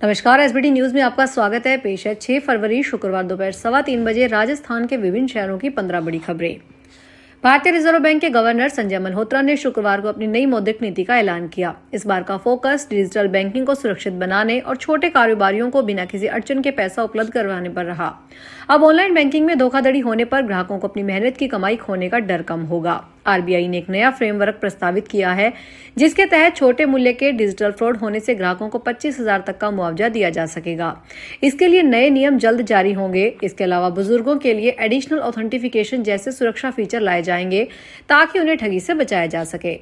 नमस्कार, SBT news में आपका स्वागत है। पेश है 6 फरवरी शुक्रवार दोपहर 3:15 बजे राजस्थान के विभिन्न शहरों की 15 बड़ी खबरें। भारतीय रिजर्व बैंक के गवर्नर संजय मल्होत्रा ने शुक्रवार को अपनी नई मौद्रिक नीति का ऐलान किया। इस बार का फोकस डिजिटल बैंकिंग को सुरक्षित बनाने और छोटे कारोबारियों को बिना किसी अड़चन के पैसा उपलब्ध करवाने पर रहा। अब ऑनलाइन बैंकिंग में धोखाधड़ी होने पर ग्राहकों को अपनी मेहनत की कमाई खोने का डर कम होगा। आरबीआई ने एक नया फ्रेमवर्क प्रस्तावित किया है, जिसके तहत छोटे मूल्य के डिजिटल फ्रॉड होने से ग्राहकों को 25,000 तक का मुआवजा दिया जा सकेगा। इसके लिए नए नियम जल्द जारी होंगे। इसके अलावा बुजुर्गों के लिए एडिशनल ऑथेंटिफिकेशन जैसे सुरक्षा फीचर लाए जाएंगे ताकि उन्हें ठगी से बचाया जा सके।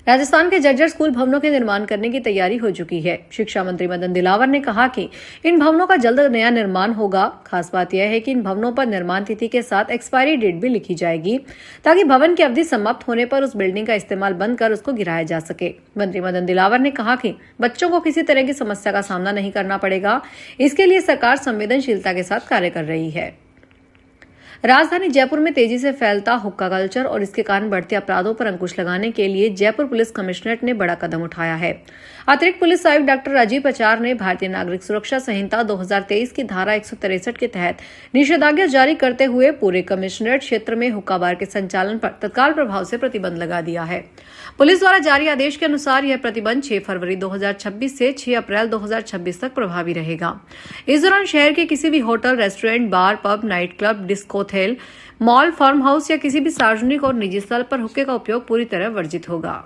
राजस्थान के जर्जर स्कूल भवनों के निर्माण करने की तैयारी हो चुकी है। शिक्षा मंत्री मदन दिलावर ने कहा कि इन भवनों का जल्द नया निर्माण होगा। खास बात यह है कि इन भवनों पर निर्माण तिथि के साथ एक्सपायरी डेट भी लिखी जाएगी, ताकि भवन की अवधि समाप्त होने पर उस बिल्डिंग का इस्तेमाल बंद कर उसको गिराया जा सके। मंत्री मदन दिलावर ने कहा कि बच्चों को किसी तरह की समस्या का सामना नहीं करना पड़ेगा। इसके लिए सरकार संवेदनशीलता के साथ कार्य कर रही है। राजधानी जयपुर में तेजी से फैलता हुक्का कल्चर और इसके कारण बढ़ते अपराधों पर अंकुश लगाने के लिए जयपुर पुलिस कमिश्नरेट ने बड़ा कदम उठाया है। अतिरिक्त पुलिस आयुक्त डॉक्टर राजीव पचार ने भारतीय नागरिक सुरक्षा संहिता 2023 की धारा 163 के तहत निषेधाज्ञा जारी करते हुए पूरे कमिश्नरेट क्षेत्र में हुक्का बार के संचालन पर तत्काल प्रभाव से प्रतिबंध लगा दिया है। पुलिस द्वारा जारी आदेश के अनुसार यह प्रतिबंध 6 फरवरी 2026 से 6 अप्रैल 2026 तक प्रभावी रहेगा। इस दौरान शहर के किसी भी hotel, restaurant, bar, pub, night club, discotheque, mall, farm house या किसी भी सार्वजनिक और निजी स्थल पर हुक्के का उपयोग पूरी तरह वर्जित होगा।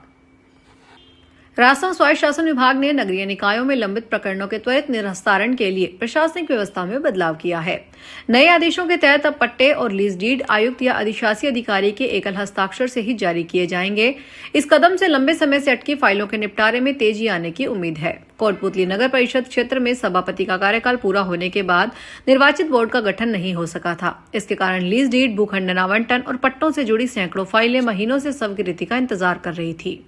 राजस्थान स्वायत्त शासन विभाग ने नगरीय निकायों में लंबित प्रकरणों के त्वरित निस्तारण के लिए प्रशासनिक व्यवस्था में बदलाव किया है। नए आदेशों के तहत अब पट्टे और लीज डीड आयुक्त या अधिशासी अधिकारी के एकल हस्ताक्षर से ही जारी किए जाएंगे। इस कदम से लंबे समय से अटकी फाइलों के निपटारे में तेजी आने की उम्मीद है। कोटपुतली नगर परिषद क्षेत्र में सभापति का कार्यकाल पूरा होने के बाद निर्वाचित बोर्ड का गठन नहीं हो सका था। इसके कारण लीज डीड, भूखंडन आवंटन और पट्टों से जुड़ी सैकड़ों फाइलें महीनों से स्वीकृति का इंतजार कर रही थी।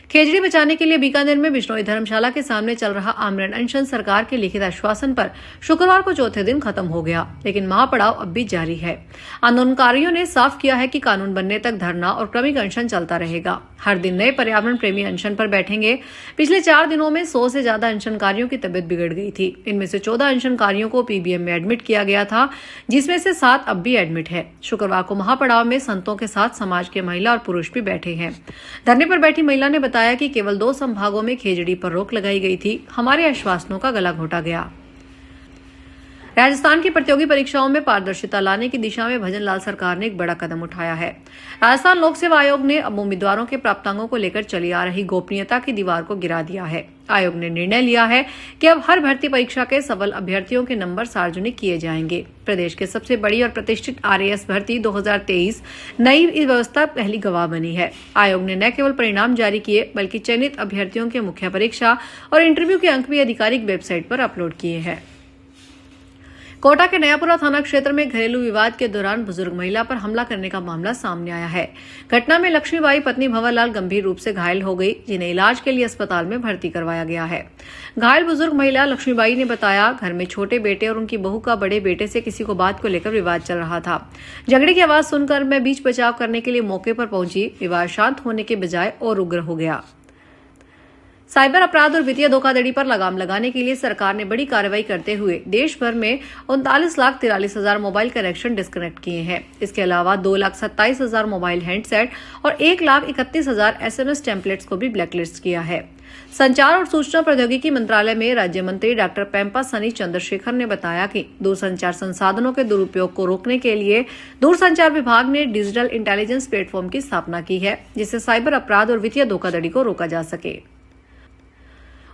खेजड़ी बचाने के लिए बीकानेर में बिश्नोई धर्मशाला के सामने चल रहा आमरण अनशन सरकार के लिखित आश्वासन पर शुक्रवार को चौथे दिन खत्म हो गया, लेकिन महापड़ाव अब भी जारी है। आंदोलनकारियों ने साफ किया है कि कानून बनने तक धरना और क्रमिक अनशन चलता रहेगा। हर दिन नए पर्यावरण प्रेमी अनशन पर बैठेंगे। पिछले 4 दिनों में 100 से ज्यादा अनशनकारियों की तबियत बिगड़ गई थी। इनमें से 14 अनशनकारियों को पीबीएम में एडमिट किया गया था, जिसमें से 7 अब भी एडमिट है। शुक्रवार को महापड़ाव में संतों के साथ समाज के महिला और पुरुष भी बैठे हैं। धरने पर बैठी महिला ने बताया कि केवल 2 संभागों में खेजड़ी पर रोक लगाई गई थी। हमारे आश्वासनों का गला घोटा गया। राजस्थान की प्रतियोगी परीक्षाओं में पारदर्शिता लाने की दिशा में भजन लाल सरकार ने एक बड़ा कदम उठाया है। राजस्थान लोक सेवा आयोग ने अब उम्मीदवारों के प्राप्तांकों को लेकर चली आ रही गोपनीयता की दीवार को गिरा दिया है। आयोग ने निर्णय लिया है कि अब हर भर्ती परीक्षा के सफल अभ्यर्थियों के नंबर सार्वजनिक किए जाएंगे। प्रदेश के सबसे बड़ी और प्रतिष्ठित आरएएस भर्ती 2023 नई व्यवस्था पहली गवाह बनी है। आयोग ने न केवल परिणाम जारी किए, बल्कि चयनित अभ्यर्थियों के मुख्य परीक्षा और इंटरव्यू के अंक भी आधिकारिक वेबसाइट पर अपलोड किए हैं। कोटा के नयापुरा थाना क्षेत्र में घरेलू विवाद के दौरान बुजुर्ग महिला पर हमला करने का मामला सामने आया है। घटना में लक्ष्मीबाई पत्नी भंवरलाल गंभीर रूप से घायल हो गई, जिन्हें इलाज के लिए अस्पताल में भर्ती करवाया गया है। घायल बुजुर्ग महिला लक्ष्मीबाई ने बताया, घर में छोटे बेटे और उनकी बहू का बड़े बेटे से किसी को बात को लेकर विवाद चल रहा था। झगड़े की आवाज सुनकर मैं बीच बचाव करने के लिए मौके पर पहुंची। विवाद शांत होने के बजाय और उग्र हो गया। साइबर अपराध और वित्तीय धोखाधड़ी पर लगाम लगाने के लिए सरकार ने बड़ी कार्रवाई करते हुए देश भर में 39,43,000 मोबाइल कनेक्शन डिस्कनेक्ट किए हैं। इसके अलावा 2,27,000 मोबाइल हैंडसेट और 1,31,000 एसएमएस टेम्पलेट्स को भी ब्लैकलिस्ट किया है। संचार और सूचना प्रौद्योगिकी मंत्रालय में राज्य मंत्री डॉक्टर पेम्पा सनी चंद्रशेखर ने बताया कि दूरसंचार संसाधनों के दुरुपयोग को रोकने के लिए दूरसंचार विभाग ने डिजिटल इंटेलिजेंस प्लेटफॉर्म की स्थापना की है, जिससे साइबर अपराध और वित्तीय धोखाधड़ी को रोका जा सके।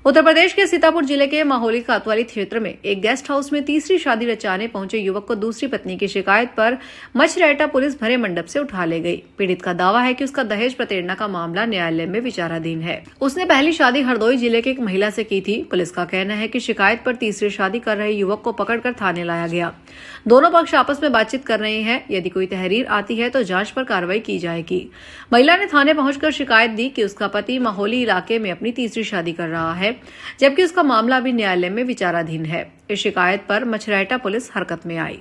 उत्तर प्रदेश के सीतापुर जिले के माहौली कातवाली क्षेत्र में एक गेस्ट हाउस में तीसरी शादी रचाने पहुंचे युवक को दूसरी पत्नी की शिकायत पर मछरेटा पुलिस भरे मंडप से उठा ले गई। पीड़ित का दावा है कि उसका दहेज प्रताड़ना का मामला न्यायालय में विचाराधीन है। उसने पहली शादी हरदोई जिले के एक महिला से की थी। पुलिस का कहना है कि शिकायत पर तीसरी शादी कर रहे युवक को पकड़कर थाने लाया गया। दोनों पक्ष आपस में बातचीत कर रहे हैं। यदि कोई तहरीर आती है तो जांच पर कार्रवाई की जाएगी। महिला ने थाने पहुंचकर शिकायत दी कि उसका पति माहौली इलाके में अपनी तीसरी शादी कर रहा है, जबकि उसका मामला भी न्यायालय में विचाराधीन है। इस शिकायत पर मछरेटा पुलिस हरकत में आई।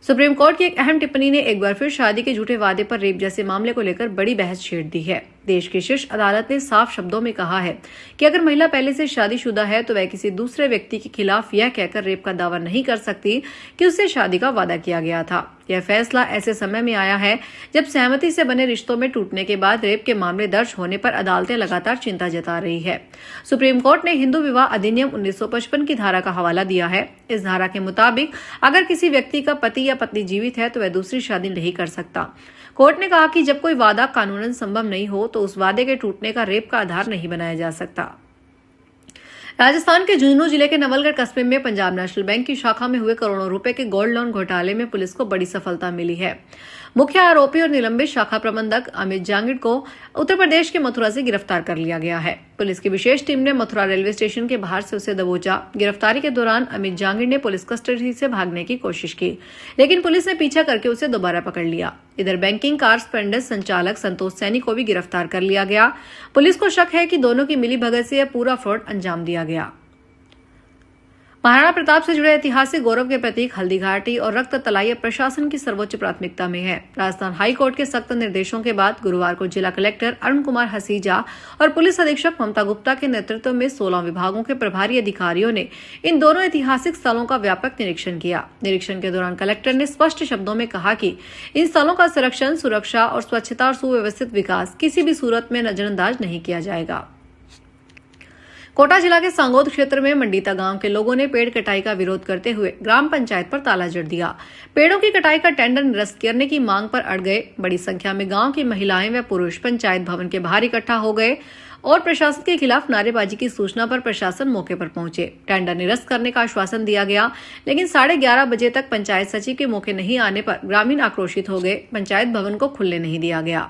सुप्रीम कोर्ट की एक अहम टिप्पणी ने एक बार फिर शादी के झूठे वादे पर रेप जैसे मामले को लेकर बड़ी बहस छेड़ दी है। देश की शीर्ष अदालत ने साफ शब्दों में कहा है कि अगर महिला पहले से शादीशुदा है तो वह किसी दूसरे व्यक्ति के खिलाफ यह कहकर रेप का दावा नहीं कर सकती कि उससे शादी का वादा किया गया था। यह फैसला ऐसे समय में आया है जब सहमति से बने रिश्तों में टूटने के बाद रेप के मामले दर्ज होने पर अदालतें लगातार चिंता जता रही है। सुप्रीम कोर्ट ने हिंदू विवाह अधिनियम 1955 की धारा का हवाला दिया है। इस धारा के मुताबिक अगर किसी व्यक्ति का पति या पत्नी जीवित है तो वह दूसरी शादी नहीं कर सकता। कोर्ट ने कहा कि जब कोई वादा कानूनन संभव नहीं हो तो उस वादे के टूटने का रेप का आधार नहीं बनाया जा सकता। राजस्थान के झुंझुनू जिले के नवलगढ़ कस्बे में पंजाब नेशनल बैंक की शाखा में हुए करोड़ों रुपए के गोल्ड लोन घोटाले में पुलिस को बड़ी सफलता मिली है। मुख्य आरोपी और निलंबित शाखा प्रबंधक अमित जांगिड़ को उत्तर प्रदेश के मथुरा से गिरफ्तार कर लिया गया है। पुलिस की विशेष टीम ने मथुरा रेलवे स्टेशन के बाहर से उसे दबोचा। गिरफ्तारी के दौरान अमित जांगिड़ ने पुलिस कस्टडी से भागने की कोशिश की, लेकिन पुलिस ने पीछा करके उसे दोबारा पकड़ लिया। इधर बैंकिंग कारस्पेंडेंस संचालक संतोष सैनी को भी गिरफ्तार कर लिया गया। पुलिस को शक है कि दोनों की मिलीभगत से यह पूरा फ्रॉड अंजाम दिया गया। महाराणा प्रताप से जुड़े ऐतिहासिक गौरव के प्रतीक हल्दी घाटी और रक्त तलाई प्रशासन की सर्वोच्च प्राथमिकता में है। राजस्थान हाई कोर्ट के सख्त निर्देशों के बाद गुरुवार को जिला कलेक्टर अरुण कुमार हसीजा और पुलिस अधीक्षक ममता गुप्ता के नेतृत्व में 16 विभागों के प्रभारी अधिकारियों ने इन दोनों ऐतिहासिक स्थलों का व्यापक निरीक्षण किया। निरीक्षण के दौरान कलेक्टर ने स्पष्ट शब्दों में कहा कि इन स्थलों का संरक्षण, सुरक्षा और स्वच्छता और सुव्यवस्थित विकास किसी भी सूरत में नजरअंदाज नहीं किया जाएगा। कोटा जिला के सांगोद क्षेत्र में मंडीता गांव के लोगों ने पेड़ कटाई का विरोध करते हुए ग्राम पंचायत पर ताला जड़ दिया। पेड़ों की कटाई का टेंडर निरस्त करने की मांग पर अड़ गए। बड़ी संख्या में गांव की महिलाएं व पुरुष पंचायत भवन के बाहर इकट्ठा हो गए और प्रशासन के खिलाफ नारेबाजी की सूचना पर प्रशासन मौके पर पहुंचे। टेंडर निरस्त करने का आश्वासन दिया गया, लेकिन 11:30 बजे तक पंचायत सचिव के मौके नहीं आने पर ग्रामीण आक्रोशित हो गए। पंचायत भवन को खुलने नहीं दिया गया।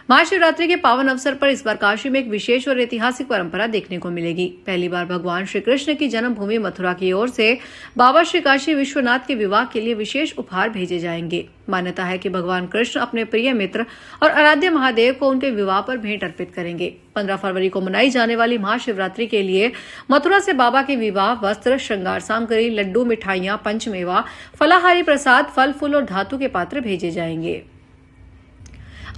महाशिवरात्रि के पावन अवसर पर इस बार काशी में एक विशेष और ऐतिहासिक परंपरा देखने को मिलेगी। पहली बार भगवान श्री कृष्ण की जन्मभूमि मथुरा की ओर से बाबा श्री काशी विश्वनाथ के विवाह के लिए विशेष उपहार भेजे जाएंगे। मान्यता है कि भगवान कृष्ण अपने प्रिय मित्र और आराध्य महादेव को उनके विवाह पर भेंट अर्पित करेंगे। 15 फरवरी को मनाई जाने वाली महाशिवरात्रि के लिए मथुरा से बाबा के विवाह, वस्त्र, श्रृंगार सामग्री, लड्डू, मिठाइयां, पंचमेवा, फलाहारी प्रसाद, फल फूल और धातु के पात्र भेजे जाएंगे।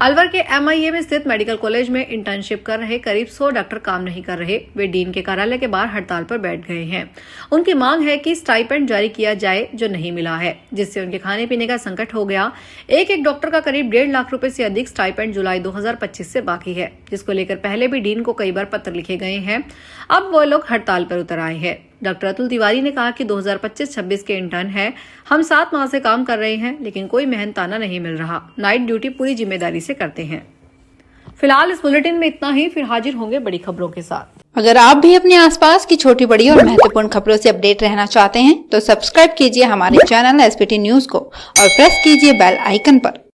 अलवर के MIA में स्थित मेडिकल कॉलेज में इंटर्नशिप कर रहे करीब 100 डॉक्टर काम नहीं कर रहे। वे डीन के कार्यालय के बाहर हड़ताल पर बैठ गए हैं। उनकी मांग है कि स्टाइपेंड जारी किया जाए, जो नहीं मिला है, जिससे उनके खाने पीने का संकट हो गया। एक डॉक्टर का करीब 1.5 लाख रुपए से अधिक स्टाइपेंड जुलाई 2025 से बाकी है, जिसको लेकर पहले भी डीन को कई बार पत्र लिखे गए हैं। अब वो लोग हड़ताल पर उतर आए हैं। डॉक्टर अतुल तिवारी ने कहा कि 2025-26 के इंटर्न हैं। हम 7 माह से काम कर रहे हैं, लेकिन कोई मेहनताना नहीं मिल रहा। नाइट ड्यूटी पूरी जिम्मेदारी से करते हैं। फिलहाल इस बुलेटिन में इतना ही, फिर हाजिर होंगे बड़ी खबरों के साथ। अगर आप भी अपने आसपास की छोटी बड़ी और महत्वपूर्ण खबरों से अपडेट रहना चाहते हैं तो सब्सक्राइब कीजिए हमारे चैनल SPT न्यूज को और प्रेस कीजिए बेल आइकन पर।